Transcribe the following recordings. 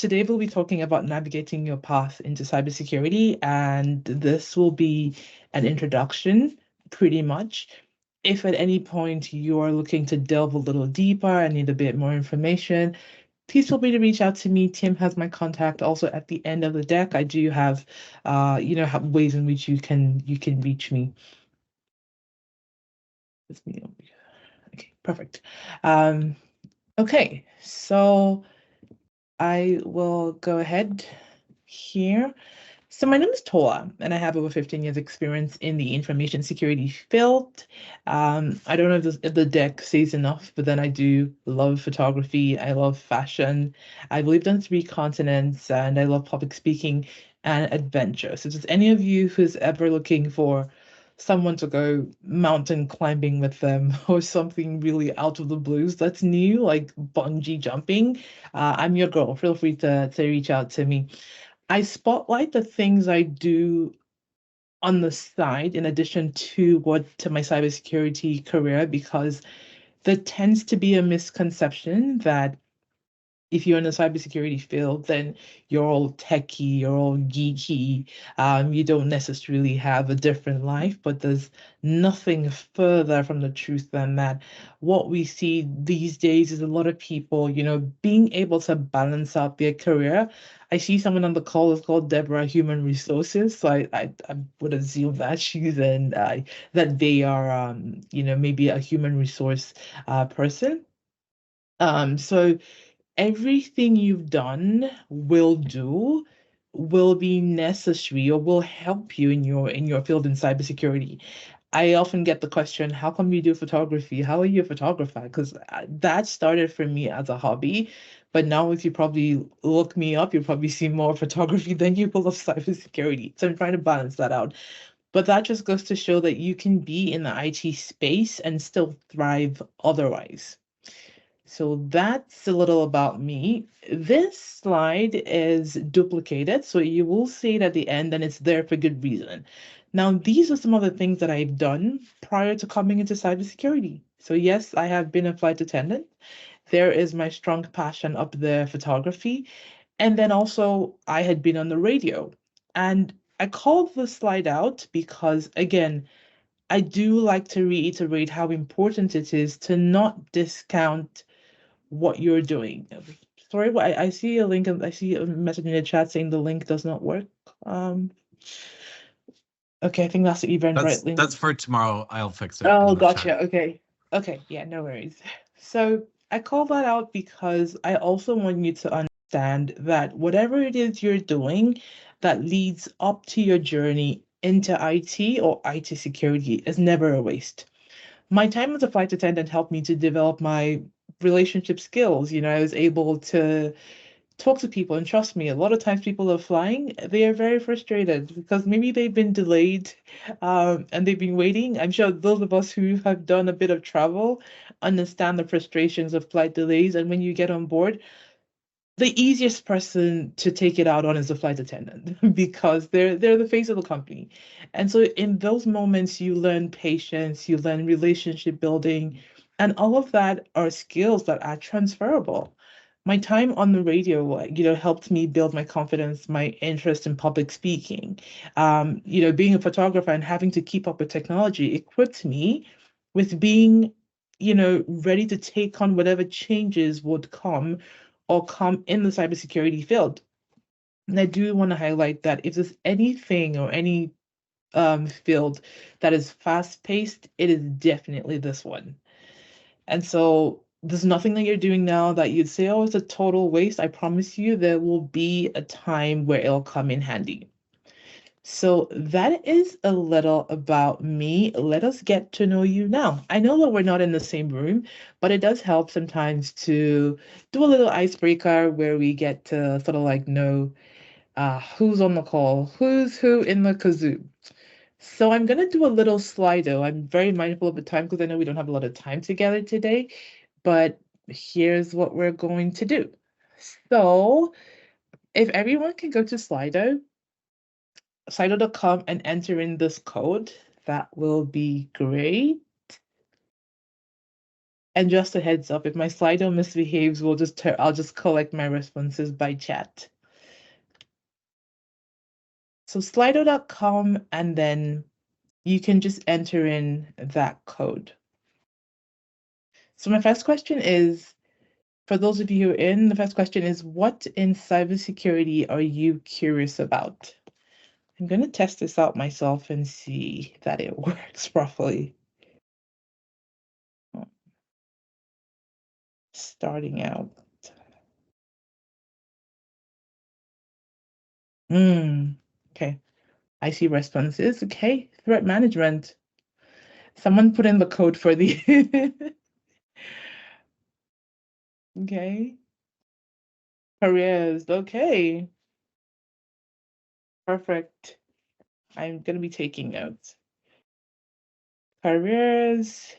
today we'll be talking about navigating your path into cybersecurity, and this will be an introduction, pretty much. If at any point you are looking to delve a little deeper and need a bit more information, please feel free to reach out to me. Tim has my contact also at the end of the deck. I do have, ways in which you can reach me. Okay, perfect. Okay, so I will go ahead here. So my name is Tola, and I have over 15 years experience in the information security field. I don't know if the deck says enough, but then I do love photography. I love fashion. I've lived on 3 continents, and I love public speaking and adventure. So if there's any of you who's ever looking for someone to go mountain climbing with them or something really out of the blues that's new, like bungee jumping, I'm your girl. Feel free to reach out to me. I spotlight the things I do on the side in addition to my cybersecurity career, because there tends to be a misconception that if you're in the cybersecurity field, then you're all techie, you're all geeky. You don't necessarily have a different life, but there's nothing further from the truth than that. What we see these days is a lot of people, being able to balance out their career. I see someone on the call is called Deborah Human Resources, so I would assume that she's in that they are maybe a human resource person. So everything you've done will be necessary or will help you in your field in cybersecurity. I often get the question, how come you do photography? How are you a photographer? Because that started for me as a hobby, but now if you probably look me up, you'll probably see more photography than you will of cybersecurity. So I'm trying to balance that out. But that just goes to show that you can be in the IT space and still thrive otherwise. So that's a little about me. This slide is duplicated, so you will see it at the end, and it's there for good reason. Now, these are some of the things that I've done prior to coming into cybersecurity. So yes, I have been a flight attendant. There is my strong passion up there, photography. And then also I had been on the radio. And I called the slide out because, again, I do like to reiterate how important it is to not discount what you're doing. Sorry, I see a link, I see a message in the chat saying the link does not work. Okay, I think that's the Eventbrite link. That's for tomorrow. I'll fix it. Oh, gotcha. Okay. Okay, yeah, no worries. So I call that out because I also want you to understand that whatever it is you're doing that leads up to your journey into IT or IT security is never a waste. My time as a flight attendant helped me to develop my relationship skills. I was able to talk to people, and trust me, a lot of times people are flying, they are very frustrated because maybe they've been delayed, and they've been waiting. I'm sure those of us who have done a bit of travel understand the frustrations of flight delays. And when you get on board, the easiest person to take it out on is the flight attendant because they're the face of the company. And so in those moments you learn patience, you learn relationship building, and all of that are skills that are transferable. My time on the radio, helped me build my confidence, my interest in public speaking. Being a photographer and having to keep up with technology equipped me with being, ready to take on whatever changes would come or come in the cybersecurity field. And I do want to highlight that if there's anything or any field that is fast-paced, it is definitely this one. And so there's nothing that you're doing now that you'd say, oh, it's a total waste. I promise you there will be a time where it'll come in handy. So that is a little about me. Let us get to know you now. I know that we're not in the same room, but it does help sometimes to do a little icebreaker where we get to sort of like know who's on the call, who's who in the kazoo. So I'm going to do a little Slido. I'm very mindful of the time because I know we don't have a lot of time together today, but here's what we're going to do. So if everyone can go to Slido.com and enter in this code, that will be great. And just a heads up, if my Slido misbehaves, I'll just collect my responses by chat. So slido.com, and then you can just enter in that code. So my first question is, for those of you who are in, the first question is, what in cybersecurity are you curious about? I'm going to test this out myself and see that it works properly. Starting out. Okay. I see responses. Okay. Threat management. Someone put in the code for the. Okay. Careers. Okay. Perfect. I'm going to be taking notes. Careers,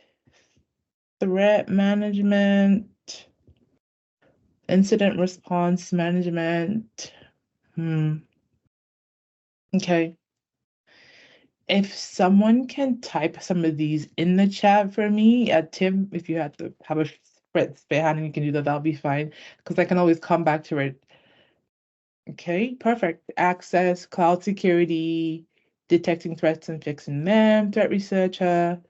threat management, incident response management. Okay. If someone can type some of these in the chat for me, Tim, if you had to have a spare hand and you can do that, that'll be fine. Because I can always come back to it. Okay, perfect. Access, cloud security, detecting threats and fixing them, threat researcher,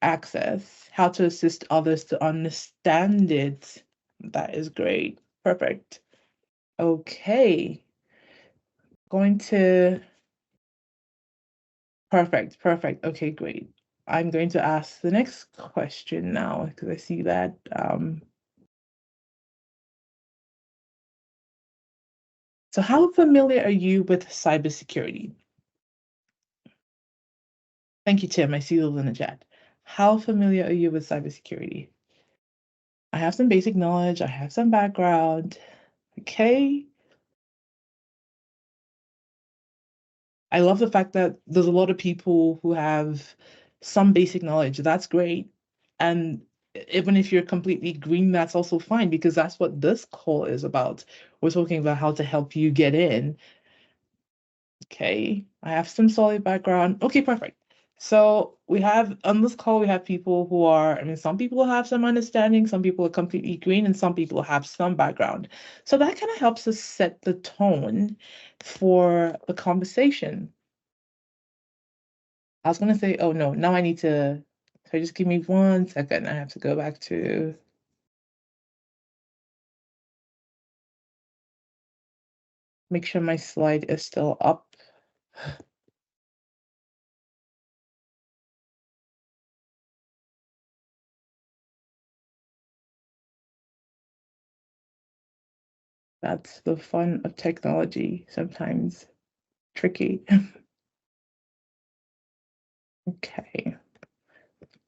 access, how to assist others to understand it. That is great. Perfect. Okay. Going to perfect. Okay, great. I'm going to ask the next question now because I see that so how familiar are you with cybersecurity? Thank you, Tim. I see those in the chat. How familiar are you with cybersecurity? I have some basic knowledge. I have some background. Okay. I love the fact that there's a lot of people who have some basic knowledge. That's great. And even if you're completely green, that's also fine because that's what this call is about. We're talking about how to help you get in. Okay, I have some solid background. Okay, perfect. So we have on this call, we have people who are, I mean, some people have some understanding, some people are completely green, and some people have some background. So that kind of helps us set the tone for the conversation. I was gonna say, oh no, now I need to, so just give me 1 second. I have to go back to make sure my slide is still up. That's the fun of technology, sometimes tricky. Okay.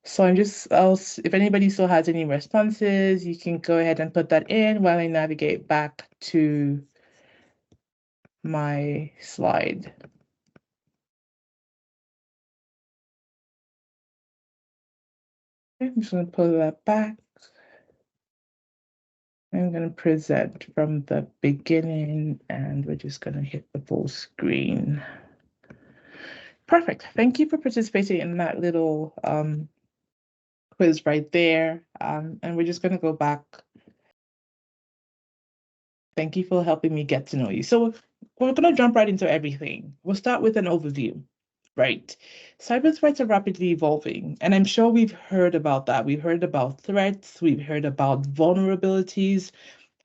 So if anybody still has any responses, you can go ahead and put that in while I navigate back to my slide. Okay, I'm just going to pull that back. I'm going to present from the beginning and we're just going to hit the full screen. Perfect. Thank you for participating in that little quiz right there. And we're just going to go back. Thank you for helping me get to know you. So we're going to jump right into everything. We'll start with an overview, right? Cyber threats are rapidly evolving, and I'm sure we've heard about that. We've heard about threats, we've heard about vulnerabilities.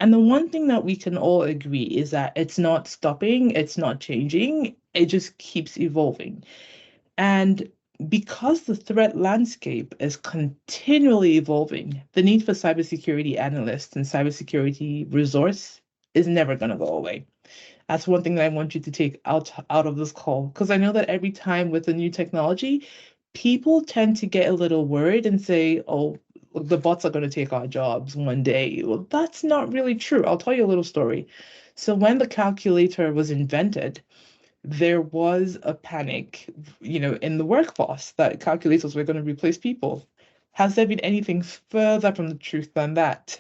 And the one thing that we can all agree is that it's not stopping, it's not changing, it just keeps evolving. And because the threat landscape is continually evolving, the need for cybersecurity analysts and cybersecurity resource is never going to go away. That's one thing that I want you to take out of this call, because I know that every time with a new technology, people tend to get a little worried and say, oh, look, the bots are going to take our jobs one day. Well, that's not really true. I'll tell you a little story. So when the calculator was invented, there was a panic, in the workforce that calculators were going to replace people. Has there been anything further from the truth than that?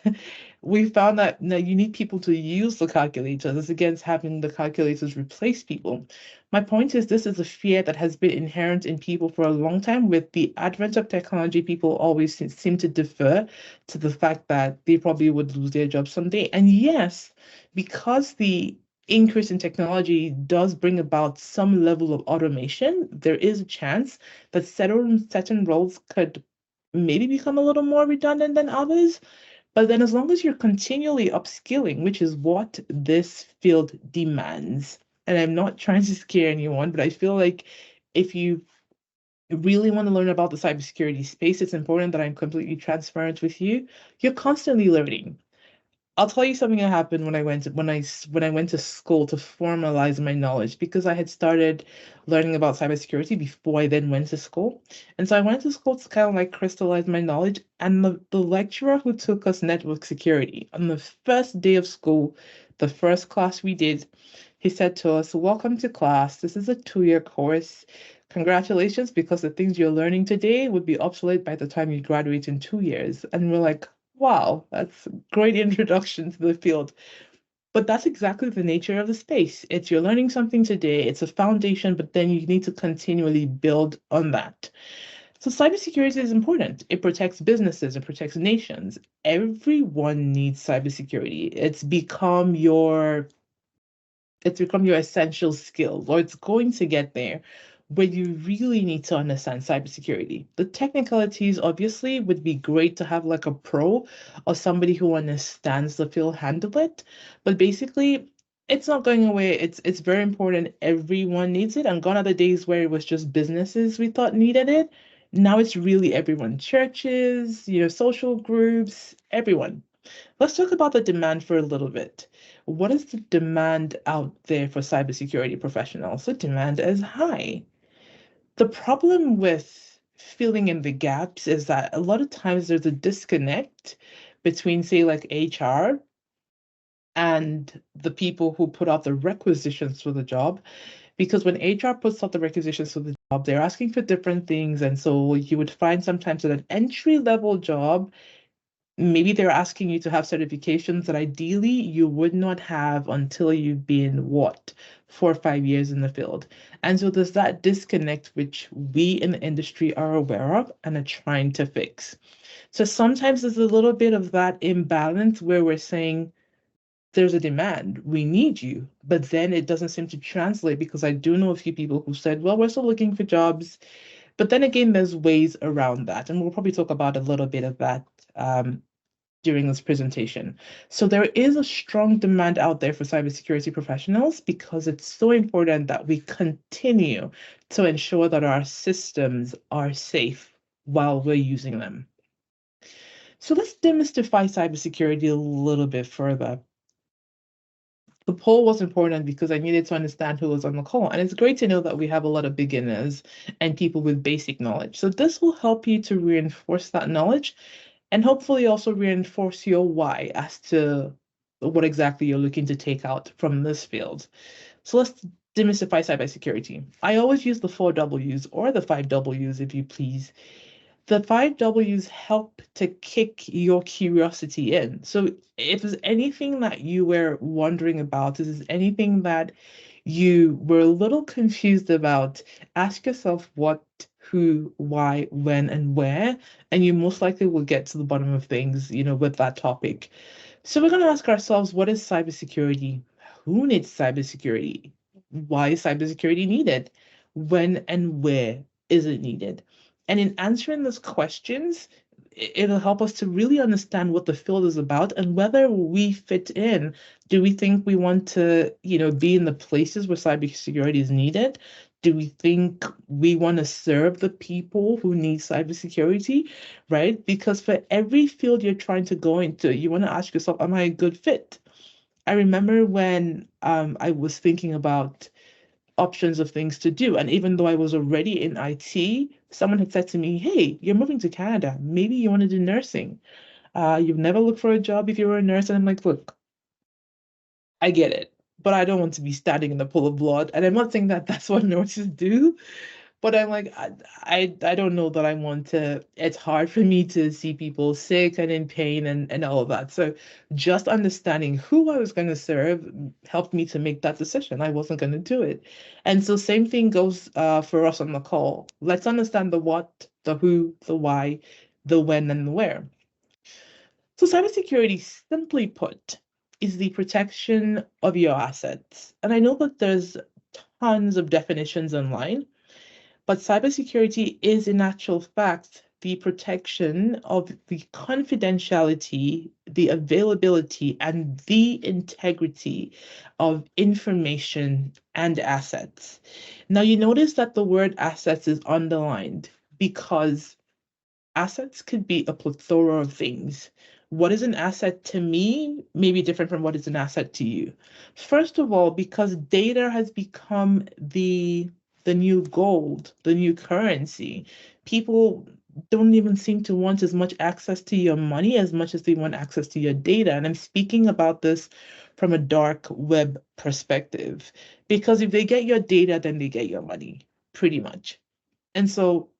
we found that now you need people to use the calculators. It's against having the calculators replace people. My point is, this is a fear that has been inherent in people for a long time. With the advent of technology, people always seem to defer to the fact that they probably would lose their job someday. And yes, because the increase in technology does bring about some level of automation, there is a chance that certain roles could maybe become a little more redundant than others. But then, as long as you're continually upskilling, which is what this field demands, and I'm not trying to scare anyone, but I feel like if you really want to learn about the cybersecurity space, it's important that I'm completely transparent with you. You're constantly learning. I'll tell you something that happened when I went to, when I went to school to formalize my knowledge because I had started learning about cybersecurity before I then went to school. And so I went to school to kind of like crystallize my knowledge. And the lecturer who took us network security on the first day of school, the first class we did, he said to us, "Welcome to class. This is a 2-year course. Congratulations, because the things you're learning today would be obsolete by the time you graduate in 2 years." And we're like, wow, that's a great introduction to the field. But that's exactly the nature of the space. It's you're learning something today, it's a foundation, but then you need to continually build on that. So cybersecurity is important. It protects businesses, it protects nations. Everyone needs cybersecurity. It's become your essential skill, or it's going to get there, where you really need to understand cybersecurity. The technicalities obviously would be great to have like a pro or somebody who understands the field handle it, but basically it's not going away. It's very important. Everyone needs it. And gone are the days where it was just businesses we thought needed it. Now it's really everyone. Churches, social groups, everyone. Let's talk about the demand for a little bit. What is the demand out there for cybersecurity professionals? The demand is high. The problem with filling in the gaps is that a lot of times there's a disconnect between, say, like HR and the people who put out the requisitions for the job. Because when HR puts out the requisitions for the job, they're asking for different things. And so you would find sometimes that an entry level job, maybe they're asking you to have certifications that ideally you would not have until you've been, what, 4 or 5 years in the field. And so there's that disconnect which we in the industry are aware of and are trying to fix. So sometimes there's a little bit of that imbalance where we're saying there's a demand, we need you, but then it doesn't seem to translate, because I do know a few people who said, well, we're still looking for jobs. But then again, there's ways around that. And we'll probably talk about a little bit of that during this presentation. So there is a strong demand out there for cybersecurity professionals because it's so important that we continue to ensure that our systems are safe while we're using them. So let's demystify cybersecurity a little bit further. The poll was important because I needed to understand who was on the call. And it's great to know that we have a lot of beginners and people with basic knowledge. So this will help you to reinforce that knowledge and hopefully also reinforce your why as to what exactly you're looking to take out from this field. So let's demystify cybersecurity. I always use the 4 Ws or the 5 Ws, if you please. The 5 Ws help to kick your curiosity in. So if there's anything that you were wondering about, if there's anything that you were a little confused about, ask yourself what, who, why, when, and where, and you most likely will get to the bottom of things, with that topic. So we're going to ask ourselves, what is cybersecurity? Who needs cybersecurity? Why is cybersecurity needed? When and where is it needed? And in answering those questions, it'll help us to really understand what the field is about and whether we fit in. Do we think we want to, be in the places where cybersecurity is needed? Do we think we want to serve the people who need cybersecurity, right? Because for every field you're trying to go into, you want to ask yourself, am I a good fit? I remember when I was thinking about options of things to do. And even though I was already in IT, someone had said to me, hey, you're moving to Canada. Maybe you want to do nursing. You've never looked for a job if you were a nurse. And I'm like, look, I get it, but I don't want to be standing in the pool of blood. And I'm not saying that that's what nurses do, But I'm like, I don't know that I want to. It's hard for me to see people sick and in pain and all of that. So just understanding who I was going to serve helped me to make that decision. I wasn't going to do it. And so same thing goes for us on the call. Let's understand the what, the who, the why, the when, and the where. So cybersecurity, simply put, is the protection of your assets. And I know that there's tons of definitions online, but cybersecurity is, in actual fact, the protection of the confidentiality, the availability, and the integrity of information and assets. Now, you notice that the word assets is underlined because assets could be a plethora of things. What is an asset to me may be different from what is an asset to you. First of all, because data has become the new gold, the new currency. People don't even seem to want as much access to your money as much as they want access to your data. And I'm speaking about this from a dark web perspective. Because if they get your data, then they get your money, pretty much. And so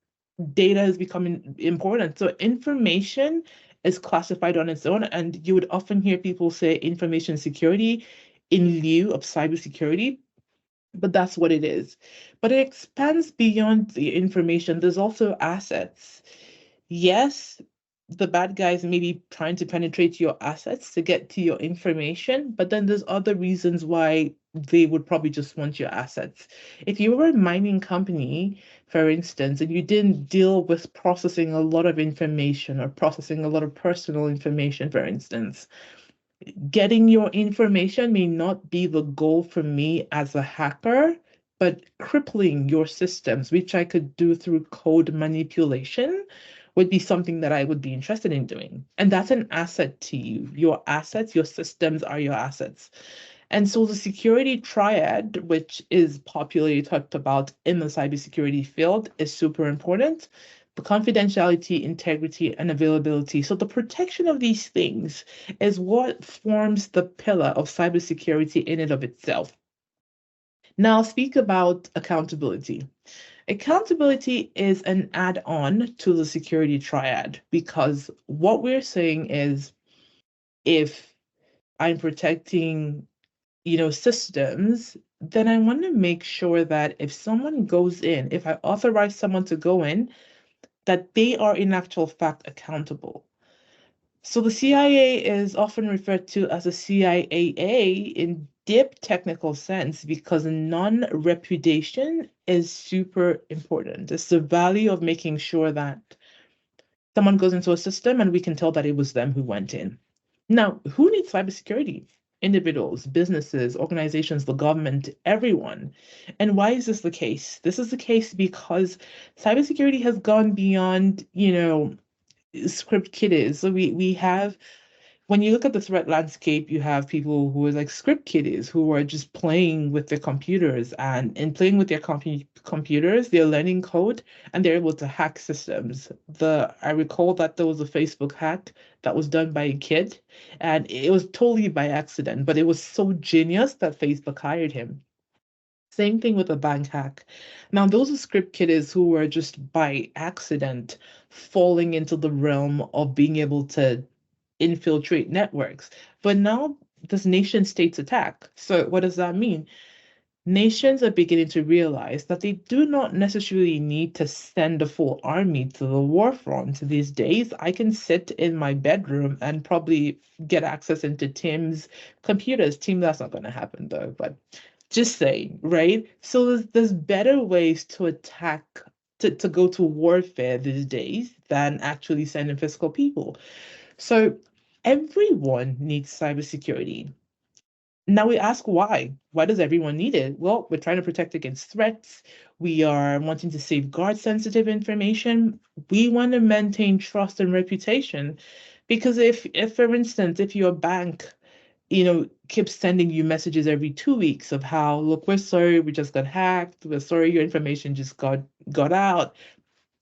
data is becoming important. So information is classified on its own, and you would often hear people say information security in lieu of cybersecurity, but that's what it is. But it expands beyond the information. There's also assets. Yes, the bad guys may be trying to penetrate your assets to get to your information, but then there's other reasons why they would probably just want your assets. If you were a mining company, for instance, and you didn't deal with processing a lot of information or processing a lot of personal information, for instance, getting your information may not be the goal for me as a hacker, but crippling your systems, which I could do through code manipulation, would be something that I would be interested in doing. And that's an asset to you. Your assets, your systems are your assets. And so the security triad, which is popularly talked about in the cybersecurity field, is super important. The confidentiality, integrity, and availability. So the protection of these things is what forms the pillar of cybersecurity in and of itself. Now I'll speak about accountability. Accountability is an add-on to the security triad because what we're saying is if I'm protecting systems, then I want to make sure that if someone goes in, if I authorize someone to go in, that they are in actual fact accountable. So the CIA is often referred to as a CIAA in deep technical sense because non-repudiation is super important. It's the value of making sure that someone goes into a system and we can tell that it was them who went in. Now, who needs cybersecurity? Individuals, businesses, organizations, the government, everyone. And why is this the case? This is the case because cybersecurity has gone beyond, script kiddies. So we have when you look at the threat landscape, you have people who are like script kiddies who are just playing with their computers and in playing with their computers, they're learning code and they're able to hack systems. I recall that there was a Facebook hack that was done by a kid and it was totally by accident, but it was so genius that Facebook hired him. Same thing with a bank hack. Now, those are script kiddies who were just by accident falling into the realm of being able to infiltrate networks. But now this nation states attack. So what does that mean? Nations are beginning to realize that they do not necessarily need to send a full army to the war front these days. I can sit in my bedroom and probably get access into Tim's computers. Team, that's not going to happen though, but just saying, right? So there's better ways to attack, to go to warfare these days than actually sending physical people. So everyone needs cybersecurity. Now we ask why? Why does everyone need it? Well, we're trying to protect against threats. We are wanting to safeguard sensitive information. We want to maintain trust and reputation. Because if for instance, if your bank, keeps sending you messages every 2 weeks of how, look, we're sorry, we just got hacked. We're sorry your information just got out.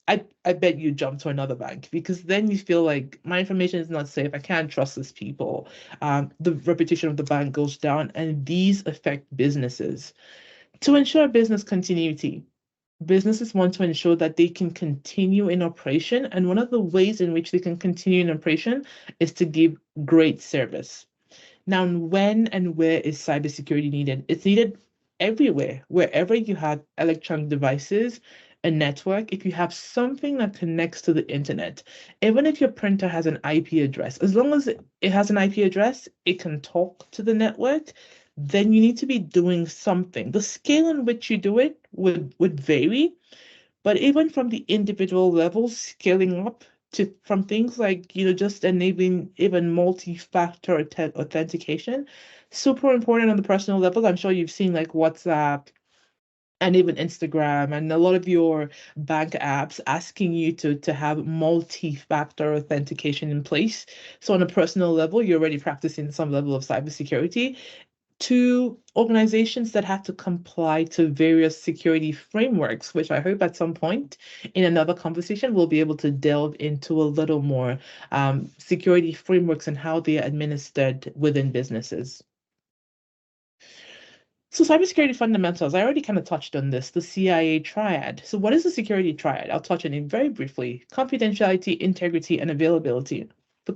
I bet you jump to another bank because then you feel like my information is not safe. I can't trust these people. The reputation of the bank goes down, and these affect businesses. To ensure business continuity, businesses want to ensure that they can continue in operation. And one of the ways in which they can continue in operation is to give great service. Now, when and where is cybersecurity needed? It's needed everywhere, wherever you have electronic devices, a network, if you have something that connects to the internet, even if your printer has an IP address, as long as it has an IP address, it can talk to the network, then you need to be doing something. The scale in which you do it would vary, but even from the individual levels, scaling up to from things like, just enabling even multi-factor authentication, super important on the personal level. I'm sure you've seen like WhatsApp and even Instagram and a lot of your bank apps asking you to have multi-factor authentication in place. So on a personal level, you're already practicing some level of cybersecurity, to organizations that have to comply to various security frameworks, which I hope at some point in another conversation we'll be able to delve into a little more, security frameworks and how they are administered within businesses. So cybersecurity fundamentals, I already kind of touched on this, the CIA triad. So what is the security triad? I'll touch on it very briefly. Confidentiality, integrity, and availability. The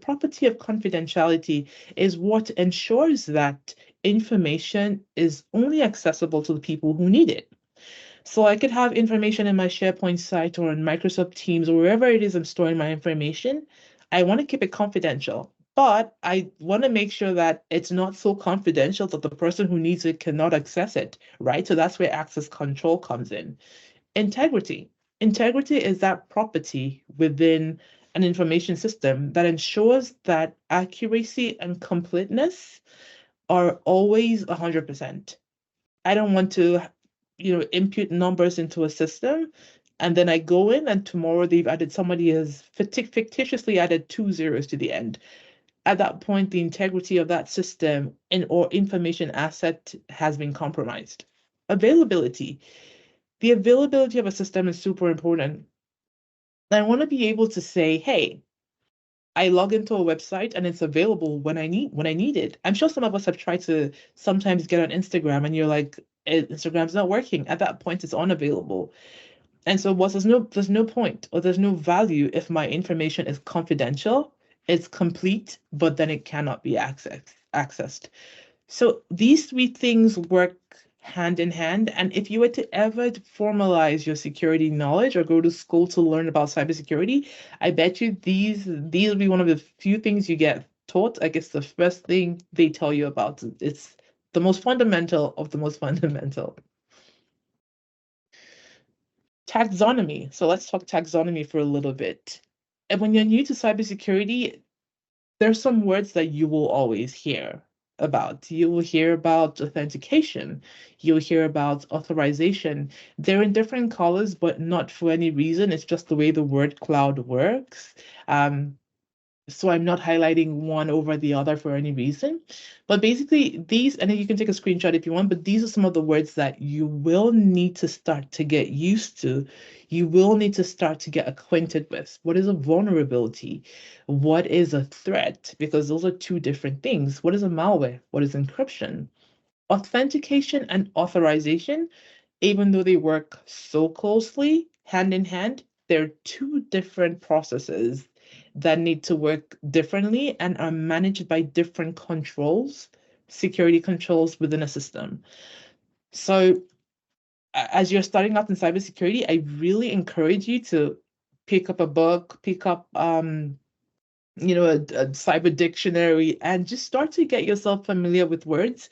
property of confidentiality is what ensures that information is only accessible to the people who need it. So I could have information in my SharePoint site or on Microsoft Teams or wherever it is I'm storing my information. I want to keep it confidential, but I want to make sure that it's not so confidential that the person who needs it cannot access it, right? So that's where access control comes in. Integrity. Integrity is that property within an information system that ensures that accuracy and completeness are always 100%. I don't want to, impute numbers into a system and then I go in and tomorrow somebody has fictitiously added two zeros to the end. At that point, the integrity of that system or information asset has been compromised. Availability. The availability of a system is super important. I want to be able to say, hey, I log into a website and it's available when I need it. I'm sure some of us have tried to sometimes get on Instagram and you're like, Instagram's not working. At that point, it's unavailable. And so there's no point or there's no value if my information is confidential, it's complete, but then it cannot be accessed. So these three things work hand in hand. And if you were to ever formalize your security knowledge or go to school to learn about cybersecurity, I bet you these will be one of the few things you get taught. I guess the first thing they tell you about. It's the most fundamental of the most fundamental. Taxonomy. So let's talk taxonomy for a little bit. And when you're new to cybersecurity, there's some words that you will always hear about. You will hear about authentication. You'll hear about authorization. They're in different colors, but not for any reason. It's just the way the word cloud works. So I'm not highlighting one over the other for any reason. But basically these, and then you can take a screenshot if you want, but these are some of the words that you will need to start to get used to. You will need to start to get acquainted with. What is a vulnerability? What is a threat? Because those are two different things. What is a malware? What is encryption? Authentication and authorization, even though they work so closely hand in hand, they're two different processes that need to work differently and are managed by different controls, security controls within a system. So as you're starting out in cybersecurity, I really encourage you to pick up a book, pick up a cyber dictionary and just start to get yourself familiar with words.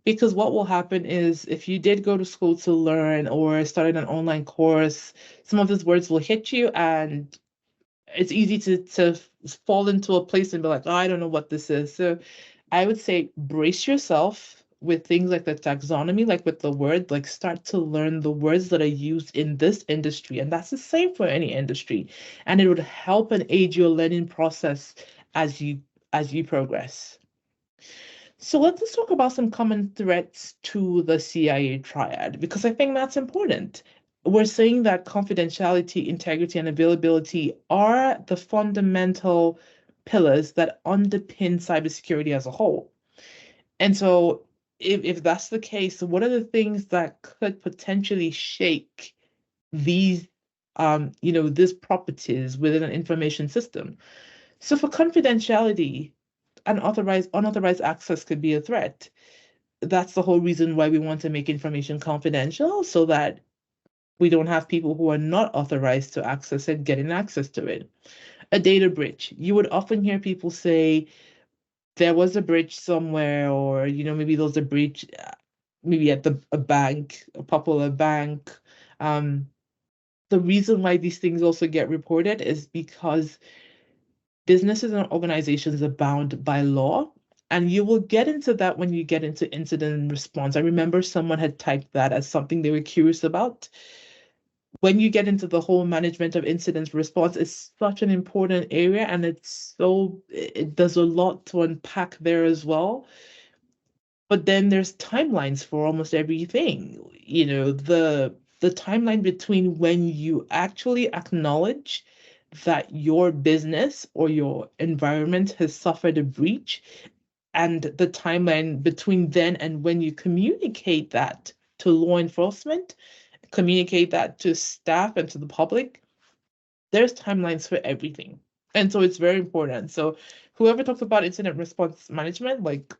Because what will happen is if you did go to school to learn or started an online course, some of these words will hit you and it's easy to fall into a place and be like, oh, I don't know what this is. So I would say brace yourself with things like the taxonomy, like with the word, like start to learn the words that are used in this industry. And that's the same for any industry. And it would help and aid your learning process as you progress. So let's talk about some common threats to the CIA triad, because I think that's important. We're saying that confidentiality, integrity, and availability are the fundamental pillars that underpin cybersecurity as a whole. And so if that's the case, what are the things that could potentially shake these these properties within an information system? So for confidentiality, unauthorized access could be a threat. That's the whole reason why we want to make information confidential, so that we don't have people who are not authorized to access it getting access to it. A data breach. You would often hear people say there was a breach somewhere, or maybe there was a breach, maybe at a bank, a popular bank. Um, the reason why these things also get reported is because businesses and organizations are bound by law. And you will get into that when you get into incident response. I remember someone had typed that as something they were curious about. When you get into the whole management of incident response, it's such an important area, and it does a lot to unpack there as well. But then there's timelines for almost everything. The timeline between when you actually acknowledge that your business or your environment has suffered a breach, and the timeline between then and when you communicate that to law enforcement, communicate that to staff and to the public. There's timelines for everything. And so it's very important. So whoever talks about incident response management, like,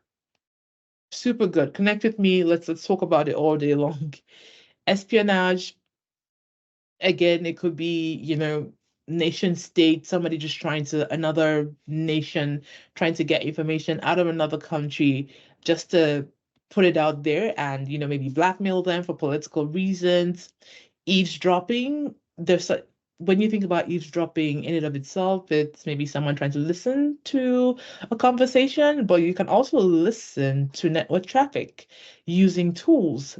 super good. Connect with me. Let's talk about it all day long. Espionage, again, it could be, nation state, somebody just another nation trying to get information out of another country just to put it out there and, maybe blackmail them for political reasons. Eavesdropping, when you think about eavesdropping in and of itself, it's maybe someone trying to listen to a conversation, but you can also listen to network traffic using tools.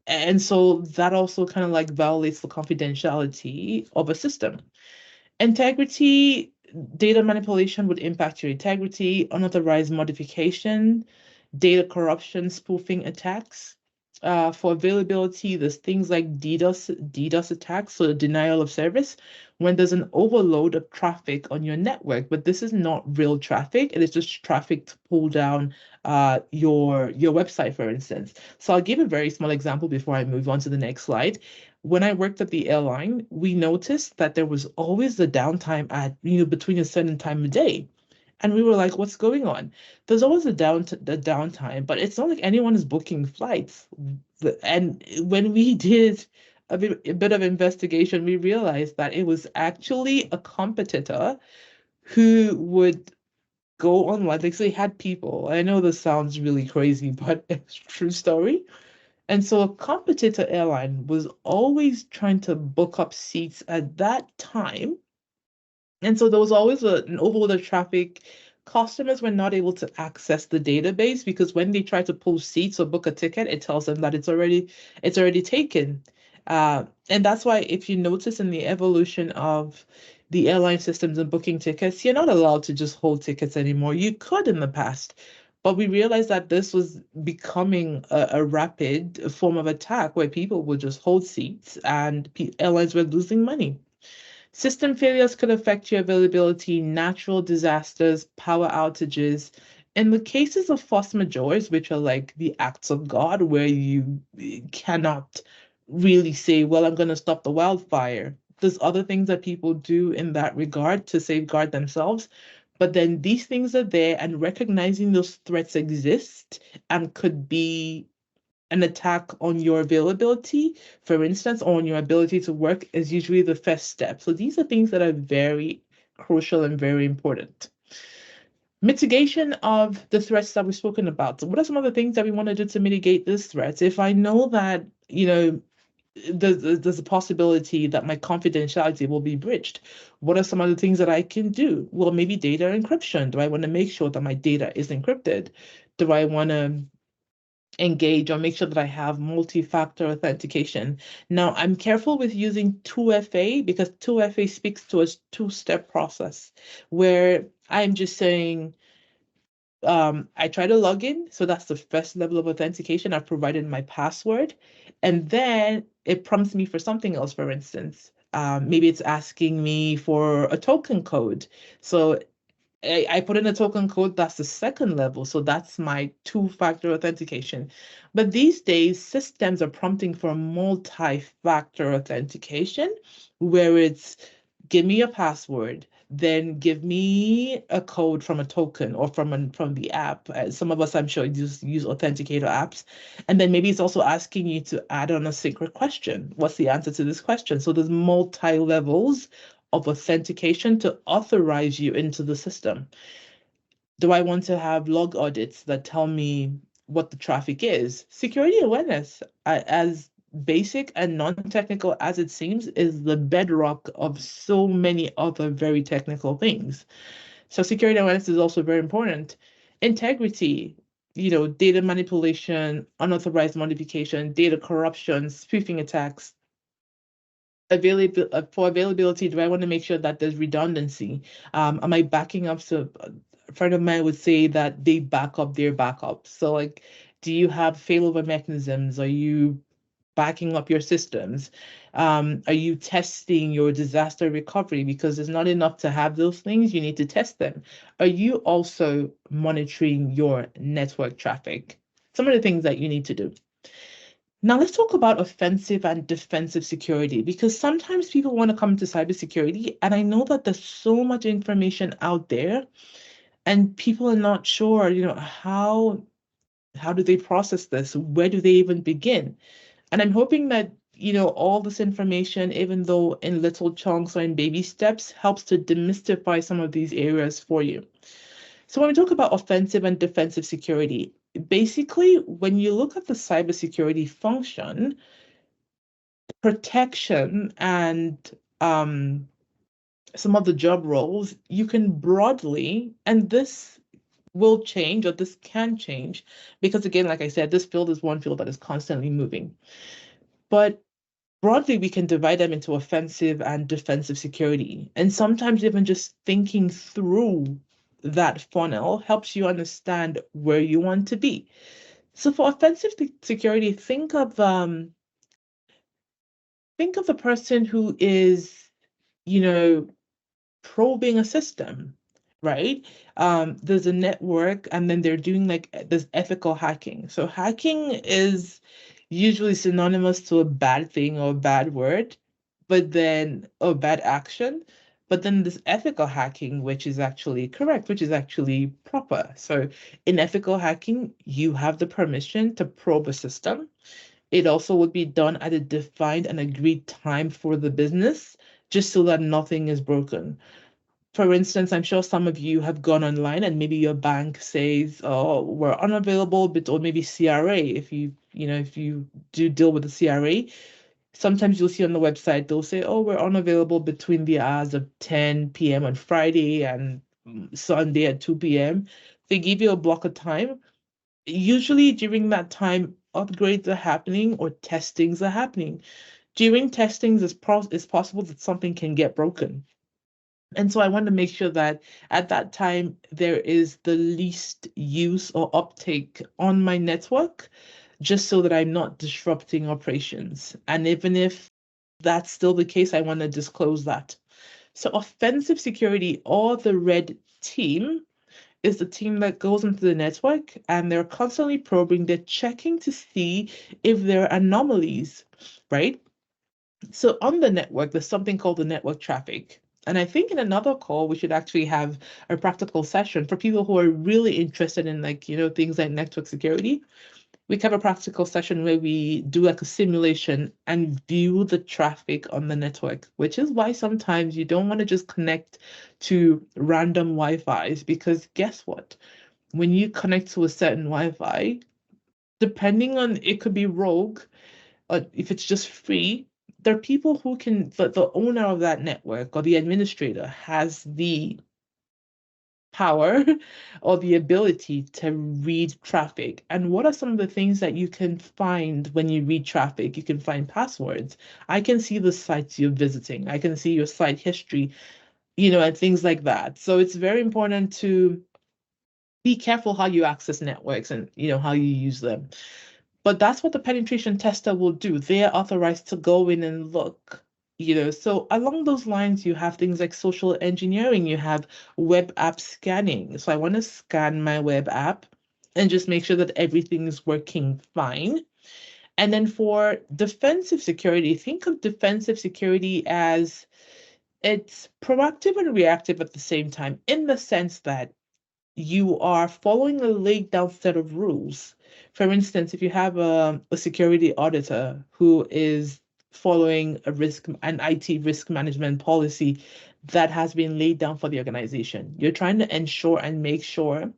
And so that also kind of like violates the confidentiality of a system. Integrity, data manipulation would impact your integrity, unauthorized modification, data corruption, spoofing attacks. For availability, there's things like DDoS attacks, so denial of service, when there's an overload of traffic on your network. But this is not real traffic; it is just traffic to pull down your website, for instance. So I'll give a very small example before I move on to the next slide. When I worked at the airline, we noticed that there was always the downtime at between a certain time of day. And we were like, what's going on? There's always the downtime, but it's not like anyone is booking flights. And when we did a bit of investigation, we realized that it was actually a competitor who would go online. Like, so they had people. I know this sounds really crazy, but it's a true story. And so a competitor airline was always trying to book up seats at that time, and so there was always an overload of traffic. Customers were not able to access the database because when they try to pull seats or book a ticket, it tells them that it's already taken. And that's why if you notice in the evolution of the airline systems and booking tickets, you're not allowed to just hold tickets anymore. You could in the past, but we realized that this was becoming a rapid form of attack where people would just hold seats and airlines were losing money. System failures could affect your availability, natural disasters, power outages. In the cases of force majeures, which are like the acts of God, where you cannot really say, well, I'm going to stop the wildfire. There's other things that people do in that regard to safeguard themselves. But then these things are there, and recognizing those threats exist and could be an attack on your availability, for instance, or on your ability to work, is usually the first step. So these are things that are very crucial and very important. Mitigation of the threats that we've spoken about. So what are some of the things that we want to do to mitigate these threats? If I know that, there's a possibility that my confidentiality will be breached, what are some of the things that I can do? Well, maybe data encryption. Do I want to make sure that my data is encrypted? Do I want to engage or make sure that I have multi-factor authentication? Now, I'm careful with using 2FA because 2FA speaks to a two-step process where I'm just saying, I try to log in. So that's the first level of authentication. I've provided my password, and then it prompts me for something else, for instance. Maybe it's asking me for a token code. So I put in a token code, that's the second level. So that's my two-factor authentication. But these days, systems are prompting for multi-factor authentication, where it's give me a password, then give me a code from a token or from the app. Some of us, I'm sure, use authenticator apps. And then maybe it's also asking you to add on a secret question. What's the answer to this question? So there's multi-levels of authentication to authorize you into the system. Do I want to have log audits that tell me what the traffic is? Security awareness, as basic and non-technical as it seems, is the bedrock of so many other very technical things. So security awareness is also very important. Integrity, data manipulation, unauthorized modification, data corruption, spoofing attacks, for availability, do I want to make sure that there's redundancy? Am I backing up? So a friend of mine would say that they back up their backups. So like, do you have failover mechanisms? Are you backing up your systems? Are you testing your disaster recovery? Because it's not enough to have those things, you need to test them. Are you also monitoring your network traffic? Some of the things that you need to do. Now let's talk about offensive and defensive security, because sometimes people want to come to cybersecurity, and I know that there's so much information out there, and people are not sure, how do they process this? Where do they even begin? And I'm hoping that, all this information, even though in little chunks or in baby steps, helps to demystify some of these areas for you. So when we talk about offensive and defensive security, basically, when you look at the cybersecurity function, protection and some of the job roles, you can broadly, and this will change or this can change, because again, like I said, this field is one field that is constantly moving. But broadly, we can divide them into offensive and defensive security. And sometimes even just thinking through that funnel helps you understand where you want to be. So for offensive security, think of the person who is, you know, probing a system, right? There's a network, and then they're doing like this ethical hacking. So hacking is usually synonymous to a bad thing or a bad word, but then or bad action. But then this ethical hacking, which is actually correct, which is actually proper. So in ethical hacking, you have the permission to probe a system. It also would be done at a defined and agreed time for the business, just so that nothing is broken. For instance, I'm sure some of you have gone online and maybe your bank says, "Oh, we're unavailable," but or maybe CRA. If you do deal with the CRA, sometimes you'll see on the website they'll say, "Oh, we're unavailable between the hours of 10 p.m. on Friday and Sunday at 2 p.m." They give you a block of time. Usually during that time, upgrades are happening or testings are happening. During testings, it's possible that something can get broken. And so I want to make sure that at that time there is the least use or uptake on my network, just so that I'm not disrupting operations. And even if that's still the case, I want to disclose that. So offensive security, or the red team, is the team that goes into the network and they're constantly probing, they're checking to see if there are anomalies, right? So on the network, there's something called the network traffic. And I think in another call, we should actually have a practical session for people who are really interested in things like network security. We can have a practical session where we do like a simulation and view the traffic on the network, which is why sometimes you don't want to just connect to random Wi-Fi's, because guess what? When you connect to a certain Wi-Fi, depending on, it could be rogue, if it's just free, there are people who can, the owner of that network or the administrator has the power or the ability to read traffic. And what are some of the things that you can find when you read traffic? You can find passwords. I can see the sites you're visiting. I can see your site history, and things like that. So it's very important to be careful how you access networks and how you use them. But that's what the penetration tester will do. They're authorized to go in and look, So along those lines, you have things like social engineering, you have web app scanning. So I want to scan my web app and just make sure that everything is working fine. And then for defensive security, think of defensive security as it's proactive and reactive at the same time, in the sense that you are following a laid down set of rules. For instance, if you have a security auditor who is following an IT risk management policy that has been laid down for the organization, you're trying to ensure and make sure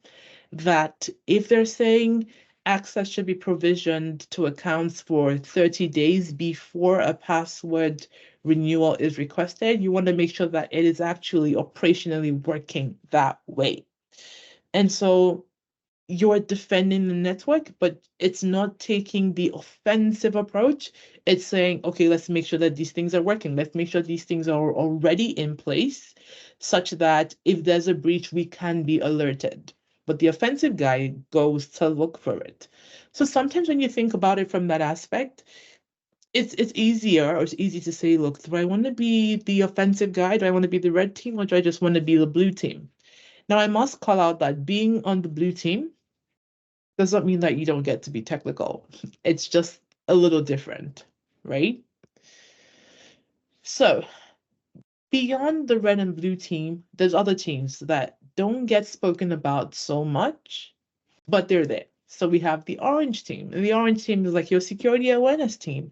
that if they're saying access should be provisioned to accounts for 30 days before a password renewal is requested, you want to make sure that it is actually operationally working that way. And so you're defending the network, but it's not taking the offensive approach. It's saying, okay, let's make sure that these things are working. Let's make sure these things are already in place such that if there's a breach, we can be alerted. But the offensive guy goes to look for it. So sometimes when you think about it from that aspect, it's easier, or it's easy to say, look, do I want to be the offensive guy? Do I want to be the red team, or do I just want to be the blue team? Now, I must call out that being on the blue team does not mean that you don't get to be technical. It's just a little different, right? So, beyond the red and blue team, there's other teams that don't get spoken about so much, but they're there. So we have the orange team. And the orange team is like your security awareness team.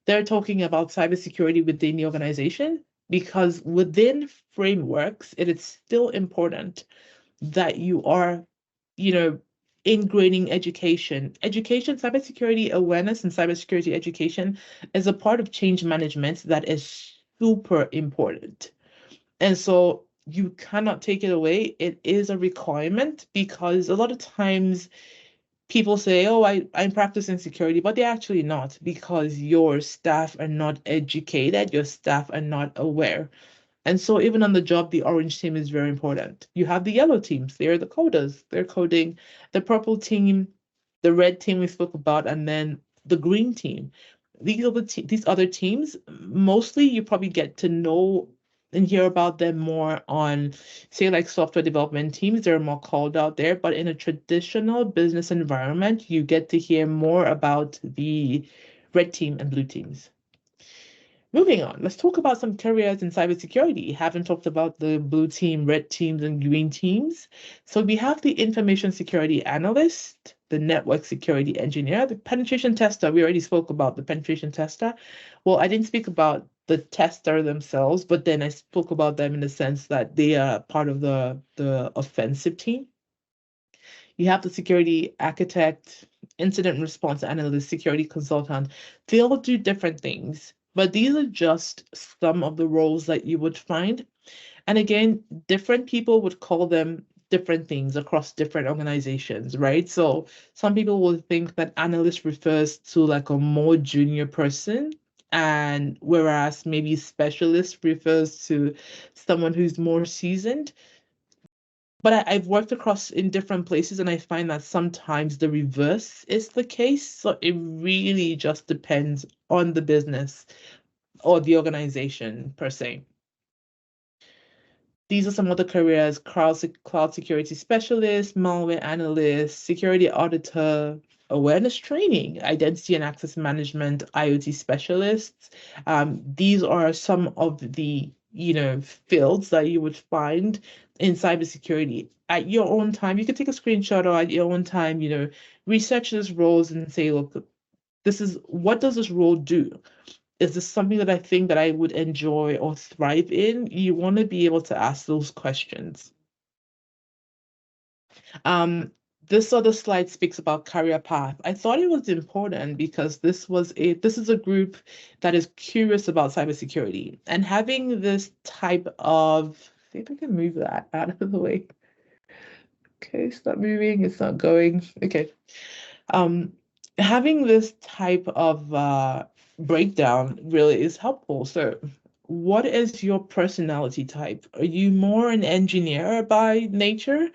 They're talking about cybersecurity within the organization because within frameworks, it is still important that you are, you know, ingraining education. Education, cybersecurity awareness and cybersecurity education is a part of change management that is super important. And so you cannot take it away. It is a requirement because a lot of times people say, oh, I'm practicing security, but they're actually not because your staff are not educated, your staff are not aware. And so even on the job, the orange team is very important. You have the yellow teams, they're the coders, they're coding. The purple team, the red team we spoke about, and then the green team. These other teams, mostly you probably get to know and hear about them more on, say, like software development teams. They're more called out there, but in a traditional business environment, you get to hear more about the red team and blue teams. Moving on, let's talk about some careers in cybersecurity. Haven't talked about the blue team, red teams, and green teams. So we have the information security analyst, the network security engineer, the penetration tester. We already spoke about the penetration tester. Well, I didn't speak about the tester themselves, but then I spoke about them in the sense that they are part of the offensive team. You have the security architect, incident response analyst, security consultant. They all do different things, but these are just some of the roles that you would find. And again, different people would call them different things across different organizations, right? So some people will think that analyst refers to like a more junior person, and whereas maybe specialist refers to someone who's more seasoned. But I've worked across in different places, and I find that sometimes the reverse is the case. So it really just depends on the business or the organization per se. These are some other careers: cloud security specialist, malware analyst, security auditor, awareness training, identity and access management, IoT specialists. These are some of the fields that you would find in cybersecurity. At your own time, you could take a screenshot, or at your own time, research these roles and say, look, what does this role do? Is this something that I think that I would enjoy or thrive in? You want to be able to ask those questions. Um, this other slide speaks about career path. I thought it was important because this is a group that is curious about cybersecurity, and having this type of, see if I can move that out of the way. Okay, it's not moving, it's not going. Okay. Um, Having this type of breakdown really is helpful. So, what is your personality type? Are you more an engineer by nature?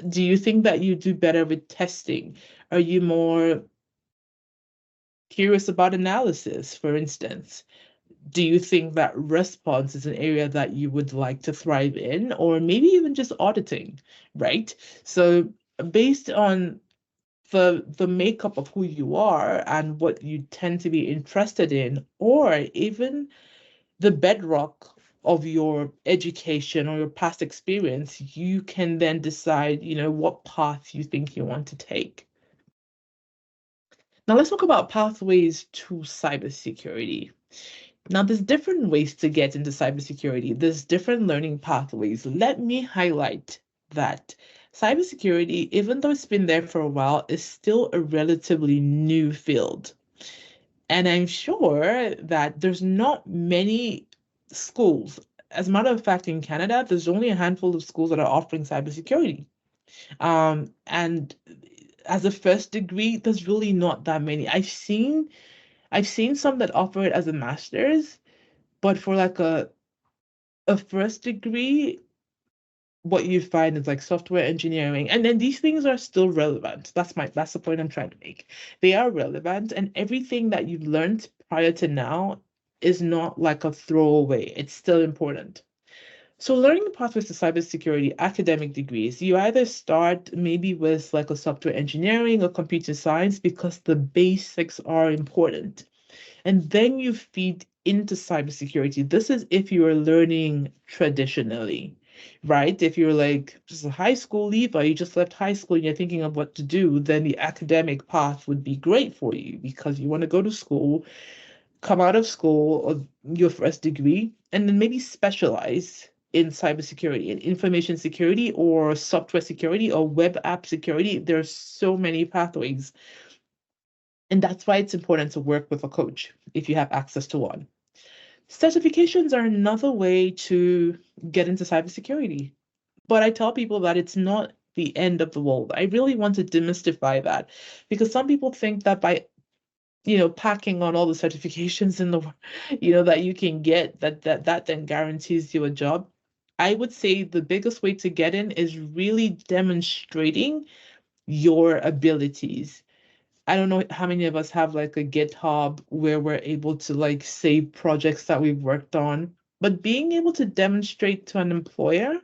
Do you think that you do better with testing? Are you more curious about analysis, for instance? Do you think that response is an area that you would like to thrive in, or maybe even just auditing, right? So based on the makeup of who you are and what you tend to be interested in, or even the bedrock of your education or your past experience, you can then decide, what path you think you want to take. Now let's talk about pathways to cybersecurity. Now, there's different ways to get into cybersecurity. There's different learning pathways. Let me highlight that cybersecurity, even though it's been there for a while, is still a relatively new field. And I'm sure that there's not many schools. As a matter of fact, in Canada, there's only a handful of schools that are offering cybersecurity. And as a first degree, there's really not that many. I've seen some that offer it as a master's, but for like a first degree, what you find is like software engineering, and then these things are still relevant. That's the point I'm trying to make. They are relevant, and everything that you've learned prior to now is not like a throwaway. It's still important. So learning the pathways to cybersecurity academic degrees, you either start maybe with like a software engineering or computer science because the basics are important. And then you feed into cybersecurity. This is if you are learning traditionally, right? If you're like just a high school leaver, you just left high school and you're thinking of what to do, then the academic path would be great for you because you want to go to school, come out of school or your first degree, and then maybe specialize in cybersecurity, in information security or software security or web app security. There's so many pathways. And that's why it's important to work with a coach if you have access to one. Certifications are another way to get into cybersecurity. But I tell people that it's not the end of the world. I really want to demystify that because some people think that by packing on all the certifications in the that you can get that then guarantees you a job. I would say the biggest way to get in is really demonstrating your abilities. I don't know how many of us have like a GitHub where we're able to like save projects that we've worked on, but being able to demonstrate to an employer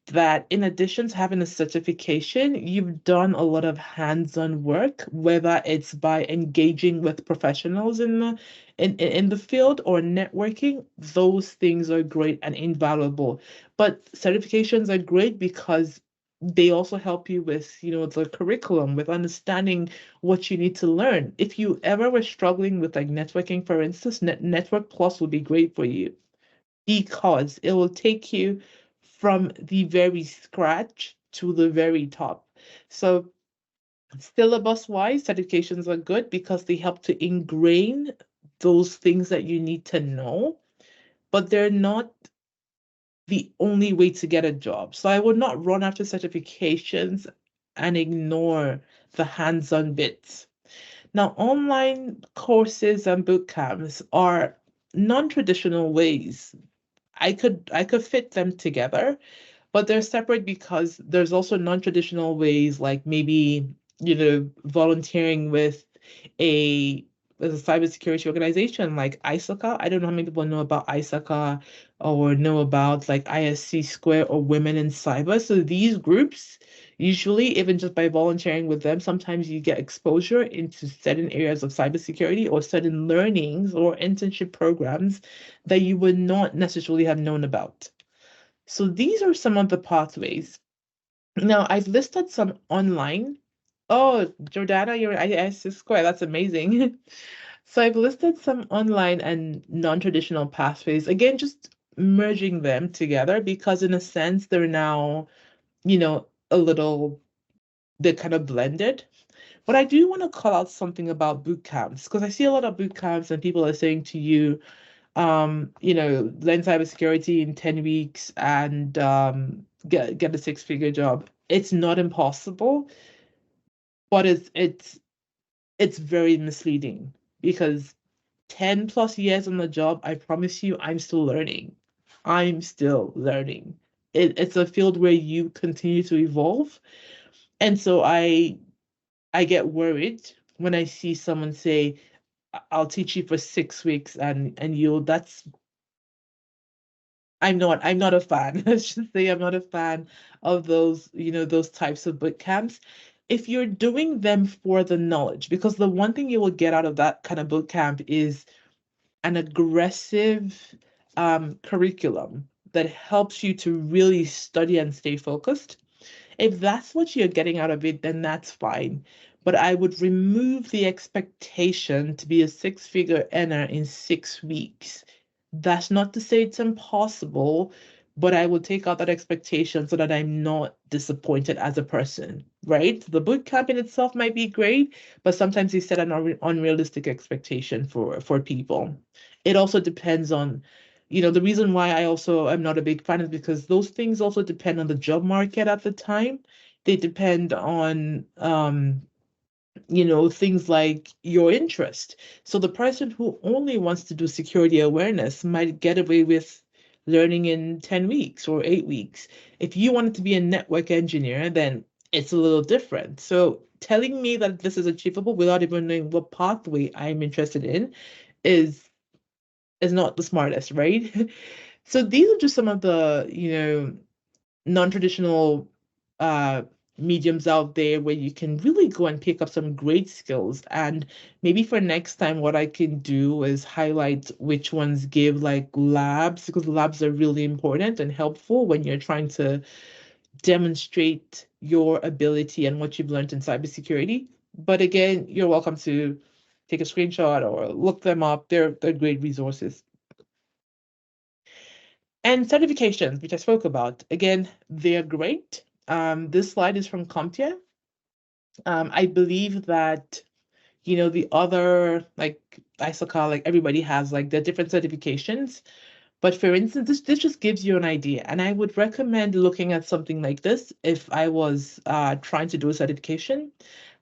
that in addition to having a certification, you've done a lot of hands-on work, whether it's by engaging with professionals in the field or networking, those things are great and invaluable. But certifications are great because they also help you with, the curriculum, with understanding what you need to learn. If you ever were struggling with like networking, for instance, Network Plus would be great for you because it will take you from the very scratch to the very top. So syllabus wise, certifications are good because they help to ingrain those things that you need to know, but they're not the only way to get a job. So I would not run after certifications and ignore the hands-on bits. Now, online courses and boot camps are non-traditional ways. I could fit them together, but they're separate because there's also non-traditional ways, like maybe, volunteering a with a cybersecurity organization like ISACA. I don't know how many people know about ISACA or know about like ISC Square or Women in Cyber. So these groups, usually, even just by volunteering with them, sometimes you get exposure into certain areas of cybersecurity or certain learnings or internship programs that you would not necessarily have known about. So these are some of the pathways. Now, I've listed some online. Oh, Jordana, you're at IISC Square. That's amazing. So I've listed some online and non-traditional pathways. Again, just merging them together because in a sense they're now, a little, they're kind of blended. But I do want to call out something about boot camps because I see a lot of boot camps and people are saying to you, learn cybersecurity in 10 weeks and get a six-figure job. It's not impossible, but it's very misleading because 10 plus years on the job, I promise you, I'm still learning. I'm still learning. It's a field where you continue to evolve. And so I get worried when I see someone say, I'll teach you for 6 weeks and you'll that's I'm not a fan. Let's just say I'm not a fan of those, those types of boot camps. If you're doing them for the knowledge, because the one thing you will get out of that kind of boot camp is an aggressive curriculum that helps you to really study and stay focused. If that's what you're getting out of it, then that's fine. But I would remove the expectation to be a six-figure earner in 6 weeks. That's not to say it's impossible, but I would take out that expectation so that I'm not disappointed as a person, right? The boot camp in itself might be great, but sometimes you set an unrealistic expectation for people. It also depends on, the reason why I also am not a big fan is because those things also depend on the job market at the time. They depend on things like your interest. So the person who only wants to do security awareness might get away with learning in 10 weeks or 8 weeks. If you wanted to be a network engineer, then it's a little different. So telling me that this is achievable without even knowing what pathway I'm interested in is is not the smartest, right? So these are just some of the, non-traditional uh, mediums out there where you can really go and pick up some great skills. And maybe for next time, what I can do is highlight which ones give like labs, because labs are really important and helpful when you're trying to demonstrate your ability and what you've learned in cybersecurity. But again, you're welcome to take a screenshot or look them up. They're great resources. And certifications, which I spoke about, again, they're great. This slide is from CompTIA. I believe that, the other, like ISOCAL, like everybody has like their different certifications. But for instance, this just gives you an idea. And I would recommend looking at something like this if I was trying to do a certification.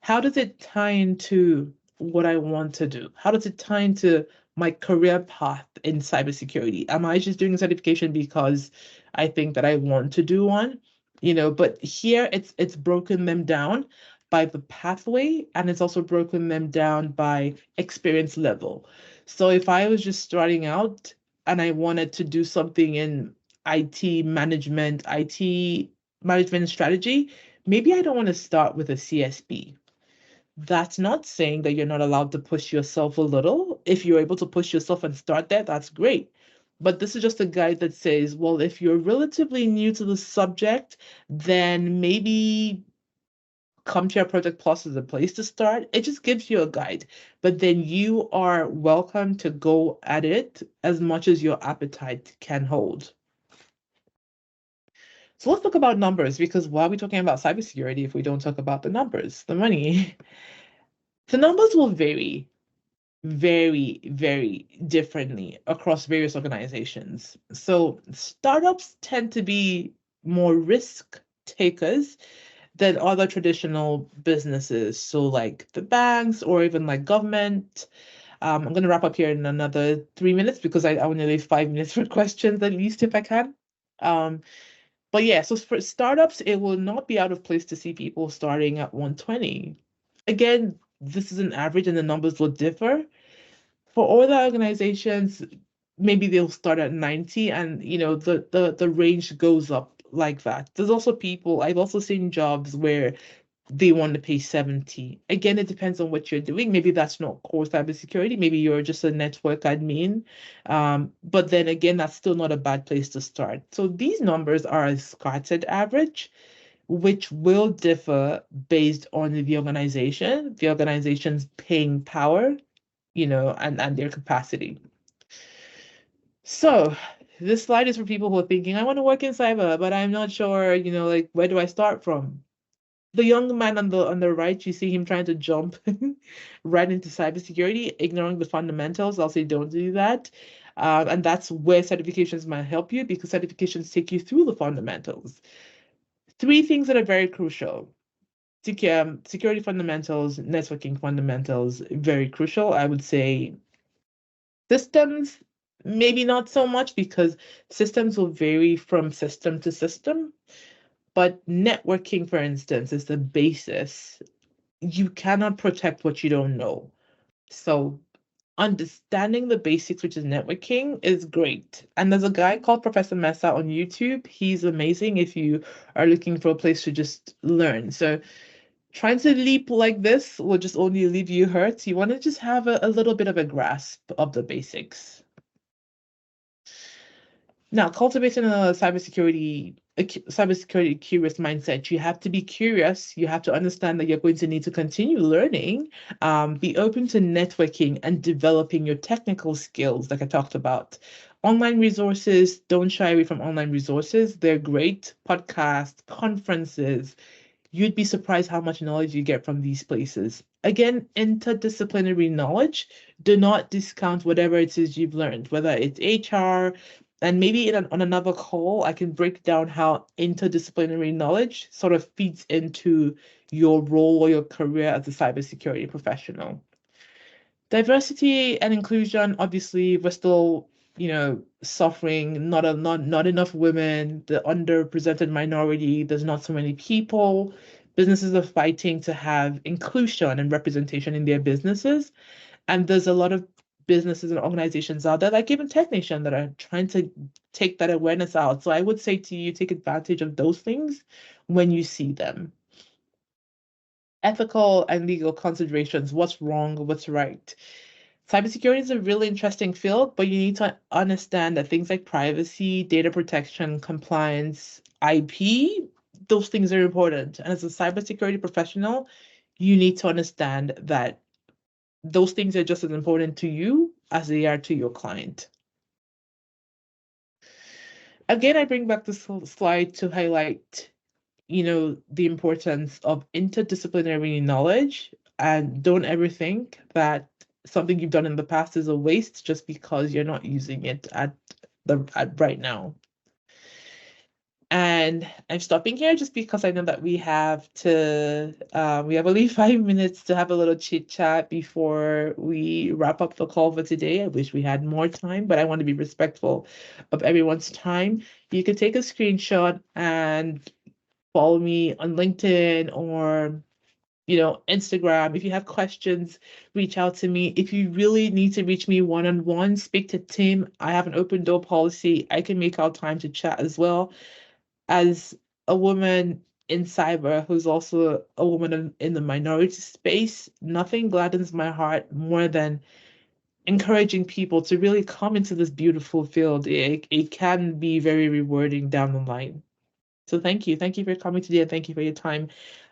How does it tie into what I want to do? How does it tie into my career path in cybersecurity? Am I just doing a certification because I think that I want to do one? But here it's broken them down by the pathway, and it's also broken them down by experience level. So if I was just starting out and I wanted to do something in IT management strategy, maybe I don't want to start with a CSP. That's not saying that you're not allowed to push yourself a little. If you're able to push yourself and start there, that's great. But this is just a guide that says, well, if you're relatively new to the subject, then maybe come to your Project Plus is a place to start. It just gives you a guide, but then you are welcome to go at it as much as your appetite can hold. So let's talk about numbers, because why are we talking about cybersecurity if we don't talk about the numbers, the money? The numbers will vary very, very differently across various organizations. So startups tend to be more risk takers than other traditional businesses. So like the banks or even like government. I'm going to wrap up here in another 3 minutes because I want to leave 5 minutes for questions at least if I can. Um, but yeah, so for startups, it will not be out of place to see people starting at 120. Again, this is an average and the numbers will differ. For other organizations, maybe they'll start at 90 and the range goes up like that. There's also people, I've also seen jobs where they want to pay 70. Again, it depends on what you're doing. Maybe that's not core cybersecurity. Maybe you're just a network admin. But then again, that's still not a bad place to start. So these numbers are a scattered average, which will differ based on the organization's paying power, and their capacity. So this slide is for people who are thinking, I want to work in cyber, but I'm not sure, like where do I start from? The young man on the right, you see him trying to jump right into cybersecurity, ignoring the fundamentals. I'll say don't do that. And that's where certifications might help you, because certifications take you through the fundamentals. Three things that are very crucial. Security fundamentals, networking fundamentals, very crucial. I would say systems, maybe not so much, because systems will vary from system to system. But networking, for instance, is the basis. You cannot protect what you don't know. So understanding the basics, which is networking, is great. And there's a guy called Professor Mesa on YouTube. He's amazing if you are looking for a place to just learn. So trying to leap like this will just only leave you hurt. You want to just have a little bit of a grasp of the basics. Now, cultivating a cybersecurity curious mindset, you have to be curious. You have to understand that you're going to need to continue learning. Be open to networking and developing your technical skills, like I talked about. Online resources, don't shy away from online resources. They're great. Podcasts, conferences, you'd be surprised how much knowledge you get from these places. Again, interdisciplinary knowledge. Do not discount whatever it is you've learned, whether it's HR, and maybe on another call, I can break down how interdisciplinary knowledge sort of feeds into your role or your career as a cybersecurity professional. Diversity and inclusion, obviously, we're still, suffering. Not enough women, the underrepresented minority. There's not so many people. Businesses are fighting to have inclusion and representation in their businesses, and there's a lot of businesses and organizations out there, like even Tech Nation, that are trying to take that awareness out. So I would say to you, take advantage of those things when you see them. Ethical and legal considerations, what's wrong, what's right. Cybersecurity is a really interesting field, but you need to understand that things like privacy, data protection, compliance, IP, those things are important. And as a cybersecurity professional, you need to understand that those things are just as important to you as they are to your client. Again, I bring back this slide to highlight, the importance of interdisciplinary knowledge, and don't ever think that something you've done in the past is a waste just because you're not using it at right now. And I'm stopping here just because I know that we have only 5 minutes to have a little chit chat before we wrap up the call for today. I wish we had more time, but I want to be respectful of everyone's time. You could take a screenshot and follow me on LinkedIn or Instagram. If you have questions, reach out to me. If you really need to reach me one-on-one, speak to Tim. I have an open door policy. I can make out time to chat as well. As a woman in cyber who's also a woman in the minority space, nothing gladdens my heart more than encouraging people to really come into this beautiful field. It can be very rewarding down the line. So thank you. Thank you for coming today, and thank you for your time.